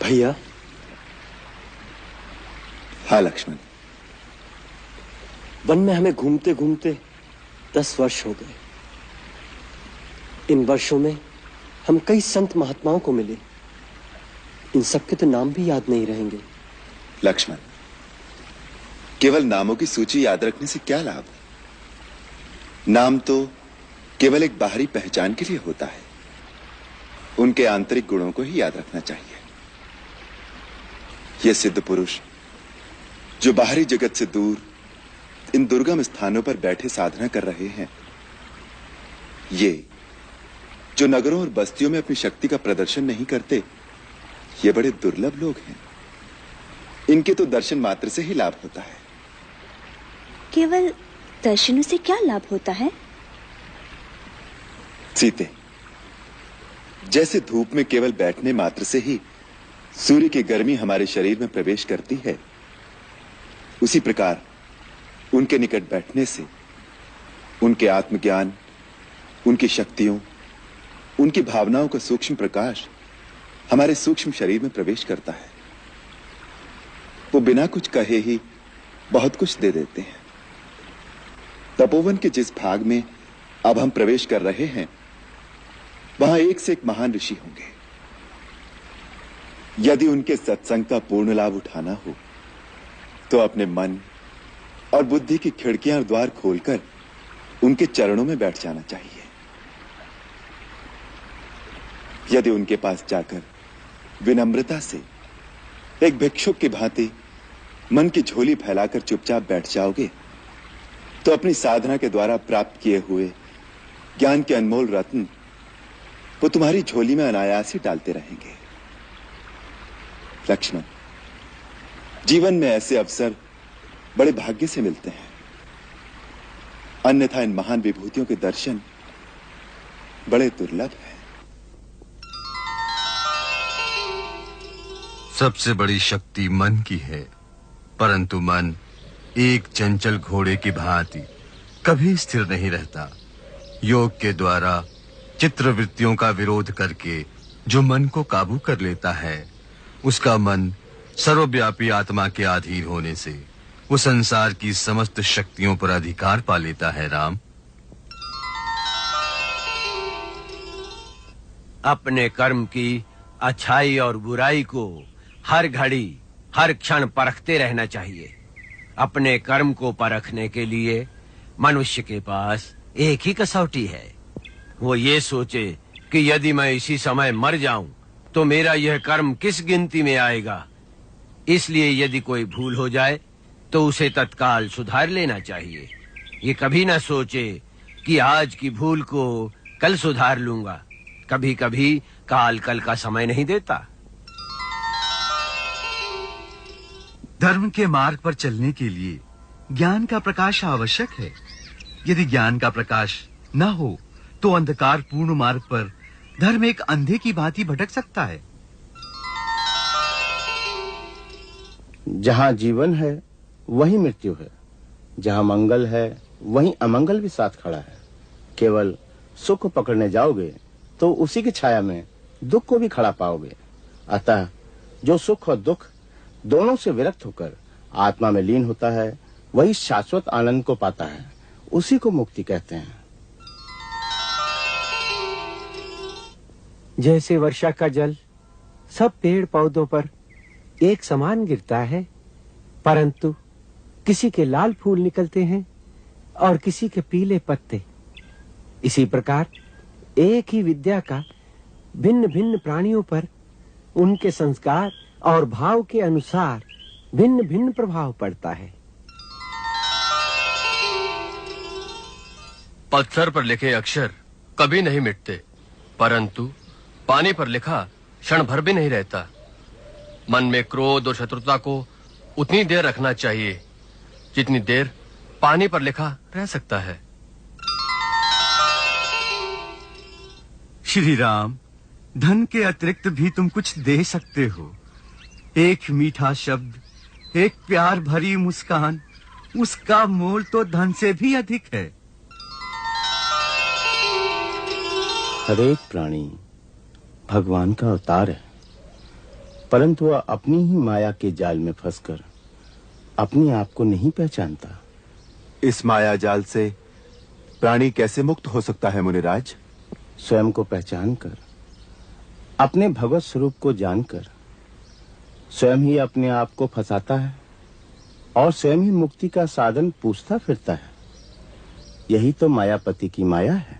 भैया। हाँ लक्ष्मण। वन में हमें घूमते घूमते 10 वर्ष हो गए। इन वर्षों में हम कई संत महात्माओं को मिले। इन सबके तो नाम भी याद नहीं रहेंगे। लक्ष्मण, केवल नामों की सूची याद रखने से क्या लाभ? नाम तो केवल एक बाहरी पहचान के लिए होता है। उनके आंतरिक गुणों को ही याद रखना चाहिए। ये सिद्ध पुरुष जो बाहरी जगत से दूर इन दुर्गम स्थानों पर बैठे साधना कर रहे हैं, ये जो नगरों और बस्तियों में अपनी शक्ति का प्रदर्शन नहीं करते, ये बड़े दुर्लभ लोग हैं। इनके तो दर्शन मात्र से ही लाभ होता है। केवल दर्शनों से क्या लाभ होता है? सीते, जैसे धूप में केवल बैठने मात्र से ही सूर्य की गर्मी हमारे शरीर में प्रवेश करती है, उसी प्रकार उनके निकट बैठने से उनके आत्मज्ञान, उनकी शक्तियों, उनकी भावनाओं का सूक्ष्म प्रकाश हमारे सूक्ष्म शरीर में प्रवेश करता है। वो बिना कुछ कहे ही बहुत कुछ दे देते हैं। तपोवन के जिस भाग में अब हम प्रवेश कर रहे हैं, वहां एक से एक महान ऋषि होंगे। यदि उनके सत्संग का पूर्ण लाभ उठाना हो तो अपने मन और बुद्धि की खिड़कियां और द्वार खोलकर उनके चरणों में बैठ जाना चाहिए। यदि उनके पास जाकर विनम्रता से एक भिक्षुक की भांति मन की झोली फैलाकर चुपचाप बैठ जाओगे तो अपनी साधना के द्वारा प्राप्त किए हुए ज्ञान के अनमोल रत्न वो तुम्हारी झोली में अनायास ही डालते रहेंगे। लक्ष्मण, जीवन में ऐसे अवसर बड़े भाग्य से मिलते हैं, अन्यथा इन महान विभूतियों के दर्शन बड़े दुर्लभ हैं। सबसे बड़ी शक्ति मन की है, परंतु मन एक चंचल घोड़े की भांति कभी स्थिर नहीं रहता। योग के द्वारा चित्रवृत्तियों का विरोध करके जो मन को काबू कर लेता है, उसका मन सर्वव्यापी आत्मा के अधीन होने से वो संसार की समस्त शक्तियों पर अधिकार पा लेता है। राम, अपने कर्म की अच्छाई और बुराई को हर घड़ी हर क्षण परखते रहना चाहिए। अपने कर्म को परखने के लिए मनुष्य के पास एक ही कसौटी है। वो ये सोचे कि यदि मैं इसी समय मर जाऊं तो मेरा यह कर्म किस गिनती में आएगा। इसलिए यदि कोई भूल हो जाए तो उसे तत्काल सुधार लेना चाहिए। ये कभी ना सोचे कि आज की भूल को कल सुधार लूंगा। कभी कभी काल कल का समय नहीं देता। धर्म के मार्ग पर चलने के लिए ज्ञान का प्रकाश आवश्यक है। यदि ज्ञान का प्रकाश न हो तो अंधकार पूर्ण मार्ग पर धर्म एक अंधे की भांति भटक सकता है। जहाँ जीवन है वहीं मृत्यु है, जहाँ मंगल है वहीं अमंगल भी साथ खड़ा है। केवल सुख पकड़ने जाओगे तो उसी की छाया में दुख को भी खड़ा पाओगे। अतः जो सुख और दुख दोनों से विरक्त होकर आत्मा में लीन होता है, वही शाश्वत आनंद को पाता है। उसी को मुक्ति कहते हैं। जैसे वर्षा का जल सब पेड़ पौधों पर एक समान गिरता है, परंतु किसी के लाल फूल निकलते हैं और किसी के पीले पत्ते, इसी प्रकार एक ही विद्या का भिन्न भिन्न प्राणियों पर उनके संस्कार और भाव के अनुसार भिन्न भिन्न प्रभाव पड़ता है। पत्थर पर लिखे अक्षर कभी नहीं मिटते, परंतु पानी पर लिखा क्षण भर भी नहीं रहता। मन में क्रोध और शत्रुता को उतनी देर रखना चाहिए जितनी देर पानी पर लिखा रह सकता है। श्री राम, धन के अतिरिक्त भी तुम कुछ दे सकते हो। एक मीठा शब्द, एक प्यार भरी मुस्कान, उसका मोल तो धन से भी अधिक है। हर एक प्राणी भगवान का अवतार है। परंतु वह अपनी ही माया के जाल में फंसकर अपने आप को नहीं पहचानता। इस माया जाल से प्राणी कैसे मुक्त हो सकता है मुनिराज? स्वयं को पहचानकर, अपने भगवत स्वरूप को जानकर स्वयं ही अपने आप को फंसाता है और स्वयं ही मुक्ति का साधन पूछता फिरता है। यही तो मायापति की माया है।